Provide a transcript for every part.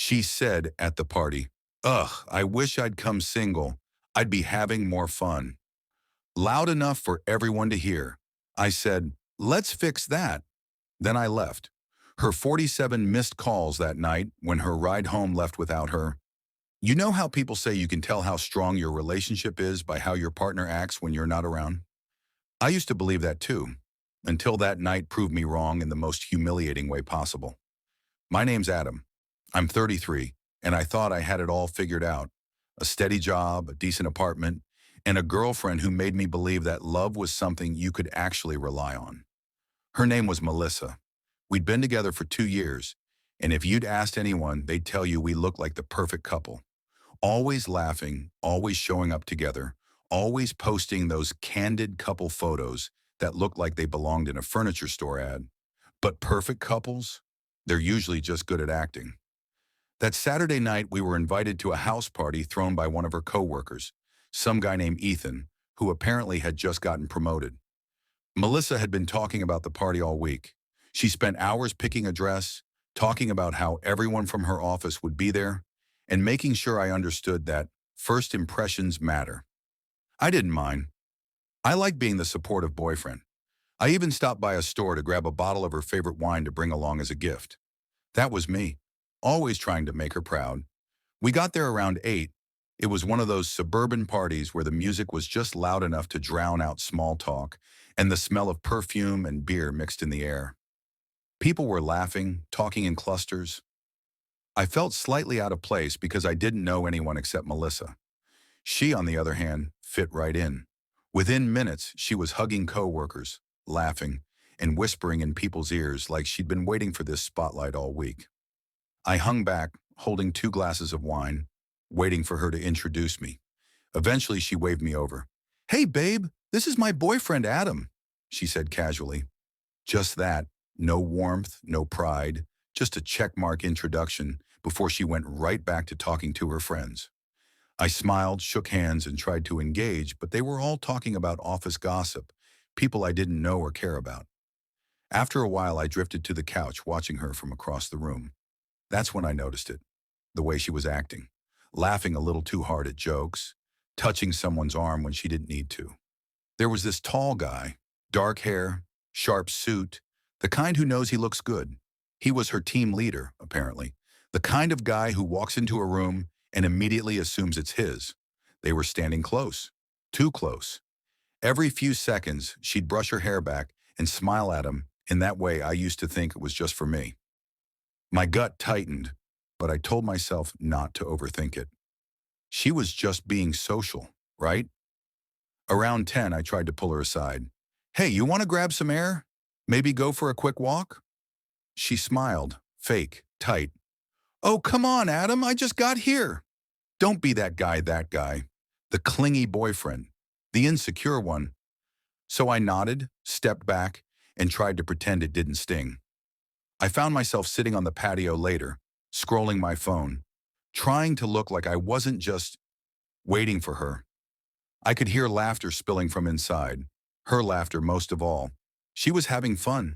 She said at the party, "Ugh, I wish I'd come single. I'd be having more fun." Loud enough for everyone to hear. I said, "Let's fix that." Then I left. Her 47 missed calls that night when her ride home left without her. You know how people say you can tell how strong your relationship is by how your partner acts when you're not around? I used to believe that too, until that night proved me wrong in the most humiliating way possible. My name's Adam. I'm 33, and I thought I had it all figured out. A steady job, a decent apartment, and a girlfriend who made me believe that love was something you could actually rely on. Her name was Melissa. We'd been together for 2 years, and if you'd asked anyone, they'd tell you we looked like the perfect couple. Always laughing, always showing up together, always posting those candid couple photos that looked like they belonged in a furniture store ad. But perfect couples? They're usually just good at acting. That Saturday night, we were invited to a house party thrown by one of her coworkers, some guy named Ethan, who apparently had just gotten promoted. Melissa had been talking about the party all week. She spent hours picking a dress, talking about how everyone from her office would be there, and making sure I understood that first impressions matter. I didn't mind. I like being the supportive boyfriend. I even stopped by a store to grab a bottle of her favorite wine to bring along as a gift. That was me, always trying to make her proud. We got there around 8. It was one of those suburban parties where the music was just loud enough to drown out small talk and the smell of perfume and beer mixed in the air. People were laughing, talking in clusters. I felt slightly out of place because I didn't know anyone except Melissa. She, on the other hand, fit right in. Within minutes, she was hugging coworkers, laughing, and whispering in people's ears like she'd been waiting for this spotlight all week. I hung back, holding 2 glasses of wine, waiting for her to introduce me. Eventually, she waved me over. "Hey, babe, this is my boyfriend, Adam," she said casually. Just that, no warmth, no pride, just a checkmark introduction before she went right back to talking to her friends. I smiled, shook hands, and tried to engage, but they were all talking about office gossip, people I didn't know or care about. After a while, I drifted to the couch, watching her from across the room. That's when I noticed it, the way she was acting, laughing a little too hard at jokes, touching someone's arm when she didn't need to. There was this tall guy, dark hair, sharp suit, the kind who knows he looks good. He was her team leader, apparently, the kind of guy who walks into a room and immediately assumes it's his. They were standing close, too close. Every few seconds, she'd brush her hair back and smile at him in that way I used to think it was just for me. My gut tightened, but I told myself not to overthink it. She was just being social, right? Around 10, I tried to pull her aside. "Hey, you want to grab some air? Maybe go for a quick walk?" She smiled, fake, tight. "Oh, come on, Adam, I just got here." Don't be that guy, the clingy boyfriend, the insecure one. So I nodded, stepped back, and tried to pretend it didn't sting. I found myself sitting on the patio later, scrolling my phone, trying to look like I wasn't just waiting for her. I could hear laughter spilling from inside, her laughter most of all. She was having fun,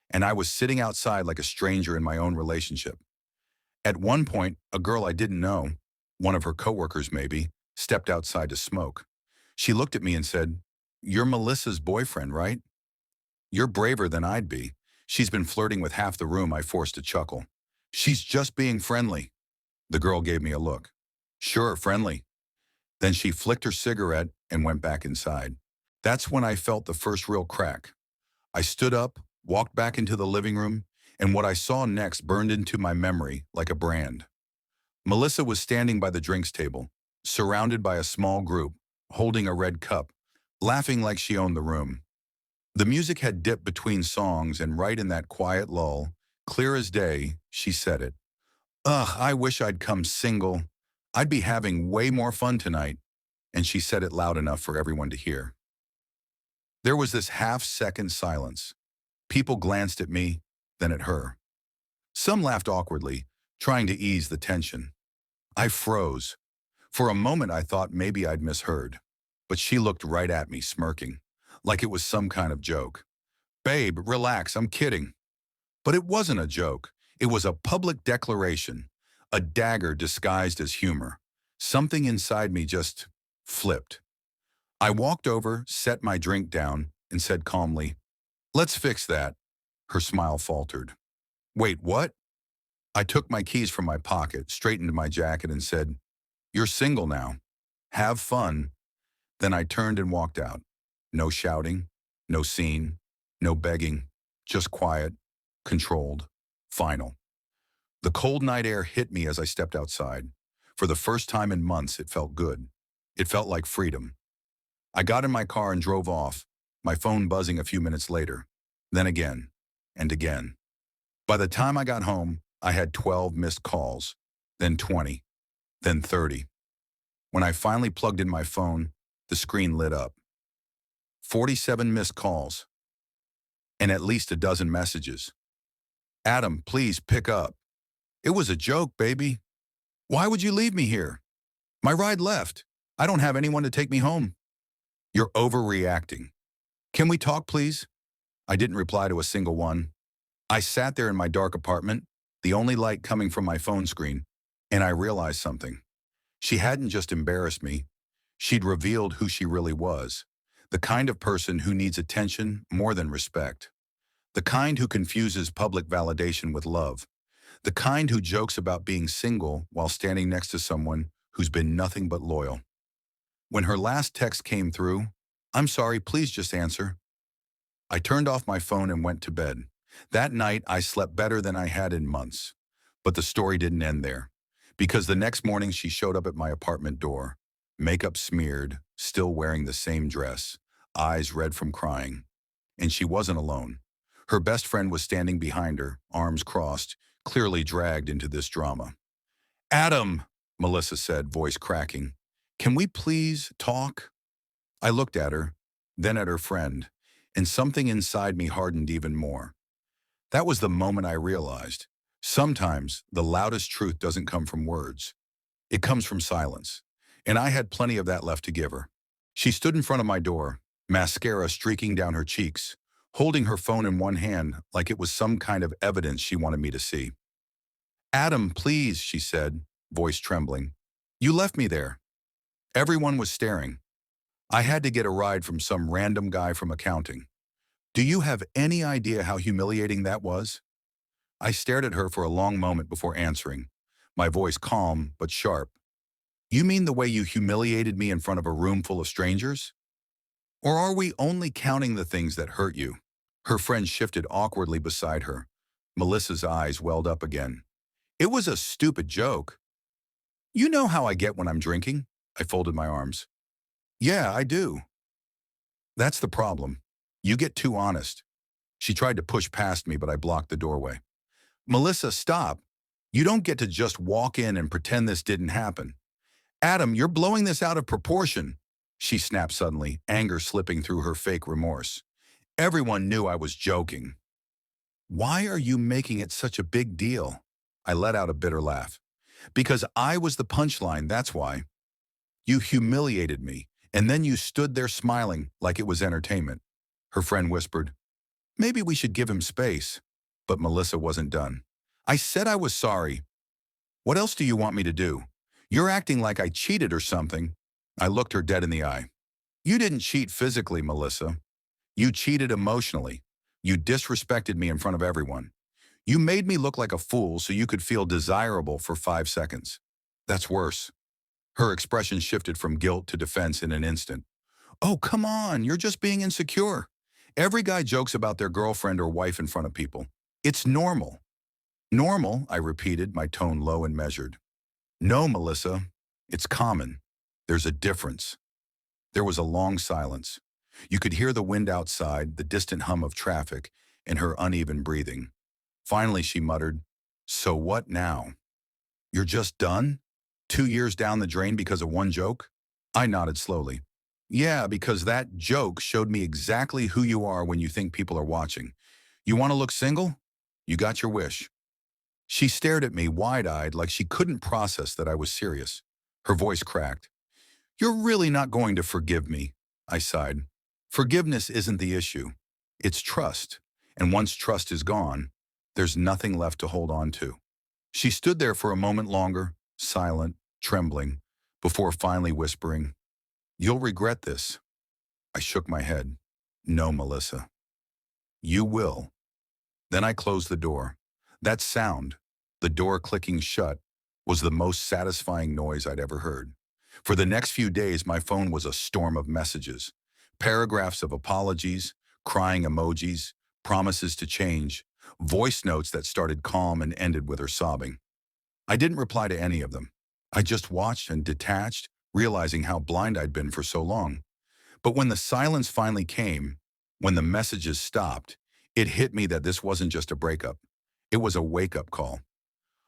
and I was sitting outside like a stranger in my own relationship. At one point, a girl I didn't know, one of her coworkers maybe, stepped outside to smoke. She looked at me and said, "You're Melissa's boyfriend, right?" "You're braver than I'd be. She's been flirting with half the room," I forced a chuckle. "She's just being friendly." The girl gave me a look. "Sure, friendly." Then she flicked her cigarette and went back inside. That's when I felt the first real crack. I stood up, walked back into the living room, and what I saw next burned into my memory like a brand. Melissa was standing by the drinks table, surrounded by a small group, holding a red cup, laughing like she owned the room. The music had dipped between songs, and right in that quiet lull, clear as day, she said it. "Ugh, I wish I'd come single. I'd be having way more fun tonight." And she said it loud enough for everyone to hear. There was this half-second silence. People glanced at me, then at her. Some laughed awkwardly, trying to ease the tension. I froze. For a moment I thought maybe I'd misheard, but she looked right at me, smirking, like it was some kind of joke. "Babe, relax, I'm kidding." But it wasn't a joke. It was a public declaration, a dagger disguised as humor. Something inside me just flipped. I walked over, set my drink down, and said calmly, "Let's fix that." Her smile faltered. "Wait, what?" I took my keys from my pocket, straightened my jacket, and said, "You're single now. Have fun." Then I turned and walked out. No shouting, no scene, no begging, just quiet, controlled, final. The cold night air hit me as I stepped outside. For the first time in months, it felt good. It felt like freedom. I got in my car and drove off, my phone buzzing a few minutes later. Then again, and again. By the time I got home, I had 12 missed calls, then 20, then 30. When I finally plugged in my phone, the screen lit up. 47 missed calls, and at least a dozen messages. "Adam, please pick up. It was a joke, baby. Why would you leave me here? My ride left. I don't have anyone to take me home." "You're overreacting. Can we talk, please?" I didn't reply to a single one. I sat there in my dark apartment, the only light coming from my phone screen, and I realized something. She hadn't just embarrassed me. She'd revealed who she really was. The kind of person who needs attention more than respect. The kind who confuses public validation with love. The kind who jokes about being single while standing next to someone who's been nothing but loyal. When her last text came through, "I'm sorry, please just answer," I turned off my phone and went to bed. That night, I slept better than I had in months. But the story didn't end there. Because the next morning, she showed up at my apartment door, makeup smeared, still wearing the same dress, eyes red from crying. And she wasn't alone. Her best friend was standing behind her, arms crossed, clearly dragged into this drama. "Adam," Melissa said, voice cracking, "can we please talk?" I looked at her, then at her friend, and something inside me hardened even more. That was the moment I realized, sometimes the loudest truth doesn't come from words. It comes from silence. And I had plenty of that left to give her. She stood in front of my door, mascara streaking down her cheeks, holding her phone in one hand like it was some kind of evidence she wanted me to see. "Adam, please," she said, voice trembling. "You left me there." Everyone was staring. I had to get a ride from some random guy from accounting. Do you have any idea how humiliating that was? I stared at her for a long moment before answering, my voice calm but sharp. "You mean the way you humiliated me in front of a room full of strangers? Or are we only counting the things that hurt you?" Her friend shifted awkwardly beside her. Melissa's eyes welled up again. "It was a stupid joke." "You know how I get when I'm drinking?" I folded my arms. "Yeah, I do." "That's the problem. You get too honest." She tried to push past me, but I blocked the doorway. "Melissa, stop. You don't get to just walk in and pretend this didn't happen." "Adam, you're blowing this out of proportion," she snapped suddenly, anger slipping through her fake remorse. "Everyone knew I was joking." "Why are you making it such a big deal?" I let out a bitter laugh. "Because I was the punchline, that's why. You humiliated me, and then you stood there smiling like it was entertainment." Her friend whispered, "Maybe we should give him space." But Melissa wasn't done. "I said I was sorry. What else do you want me to do? You're acting like I cheated or something." I looked her dead in the eye. "You didn't cheat physically, Melissa. You cheated emotionally. You disrespected me in front of everyone. You made me look like a fool so you could feel desirable for 5 seconds. That's worse." Her expression shifted from guilt to defense in an instant. "Oh, come on, you're just being insecure. Every guy jokes about their girlfriend or wife in front of people. It's normal." "Normal," I repeated, my tone low and measured. "No, Melissa, it's common. There's a difference." There was a long silence. You could hear the wind outside, the distant hum of traffic, and her uneven breathing. Finally, she muttered, "So what now? You're just done? 2 years down the drain because of one joke?" I nodded slowly. "Yeah, because that joke showed me exactly who you are when you think people are watching. You want to look single? You got your wish." She stared at me wide-eyed like she couldn't process that I was serious. Her voice cracked. "You're really not going to forgive me," I sighed. "Forgiveness isn't the issue. It's trust. And once trust is gone, there's nothing left to hold on to." She stood there for a moment longer, silent, trembling, before finally whispering, "You'll regret this." I shook my head. "No, Melissa. You will." Then I closed the door. That sound, the door clicking shut, was the most satisfying noise I'd ever heard. For the next few days, my phone was a storm of messages, paragraphs of apologies, crying emojis, promises to change, voice notes that started calm and ended with her sobbing. I didn't reply to any of them. I just watched and detached, realizing how blind I'd been for so long. But when the silence finally came, when the messages stopped, it hit me that this wasn't just a breakup. It was a wake-up call.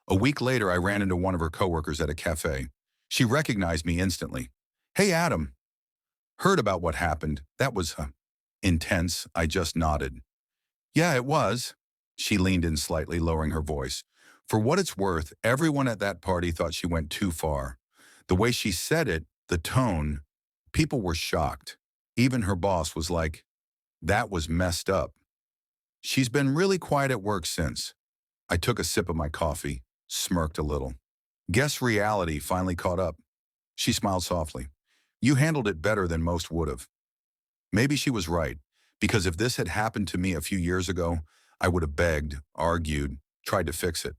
A week later, I ran into one of her coworkers at a cafe. She recognized me instantly. "Hey, Adam. Heard about what happened. That was intense." I just nodded. "Yeah, it was." She leaned in slightly, lowering her voice. For what it's worth, everyone at that party thought she went too far. The way she said it, the tone, people were shocked. Even her boss was like, "That was messed up." She's been really quiet at work since. I took a sip of my coffee, smirked a little. Guess reality finally caught up. She smiled softly. "You handled it better than most would have." Maybe she was right, because if this had happened to me a few years ago, I would have begged, argued, tried to fix it.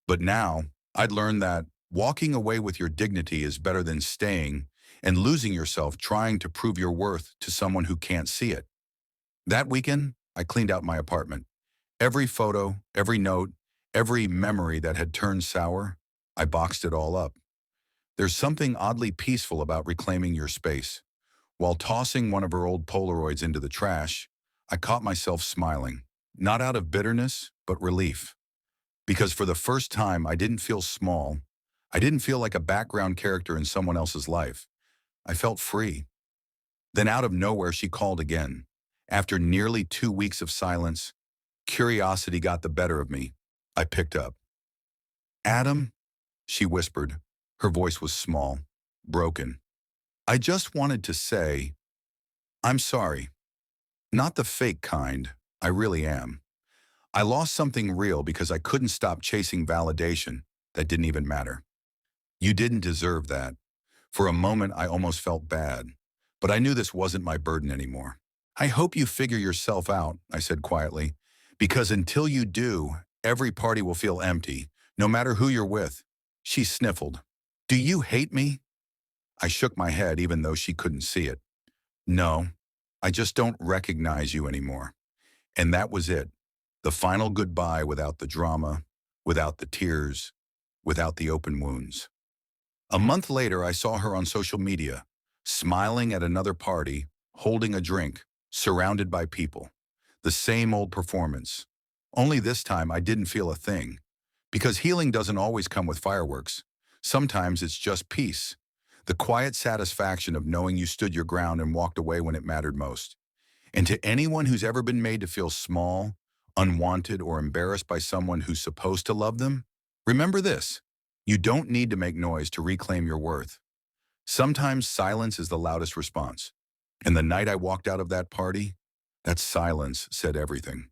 But now, I'd learned that walking away with your dignity is better than staying and losing yourself trying to prove your worth to someone who can't see it. That weekend, I cleaned out my apartment. Every photo, every note, every memory that had turned sour, I boxed it all up. There's something oddly peaceful about reclaiming your space. While tossing one of her old Polaroids into the trash, I caught myself smiling, not out of bitterness, but relief. Because for the first time, I didn't feel small. I didn't feel like a background character in someone else's life. I felt free. Then out of nowhere, she called again. After nearly 2 weeks of silence, curiosity got the better of me. I picked up. "Adam," she whispered. Her voice was small, broken. "I just wanted to say, I'm sorry. Not the fake kind. I really am. I lost something real because I couldn't stop chasing validation that didn't even matter. You didn't deserve that." For a moment, I almost felt bad, but I knew this wasn't my burden anymore. "I hope you figure yourself out," I said quietly, "because until you do, every party will feel empty, no matter who you're with." She sniffled. "Do you hate me?" I shook my head even though she couldn't see it. "No, I just don't recognize you anymore." And that was it. The final goodbye without the drama, without the tears, without the open wounds. A month later, I saw her on social media, smiling at another party, holding a drink, surrounded by people. The same old performance. Only this time, I didn't feel a thing. Because healing doesn't always come with fireworks. Sometimes it's just peace. The quiet satisfaction of knowing you stood your ground and walked away when it mattered most. And to anyone who's ever been made to feel small, unwanted, or embarrassed by someone who's supposed to love them, remember this: you don't need to make noise to reclaim your worth. Sometimes silence is the loudest response. And the night I walked out of that party, that silence said everything.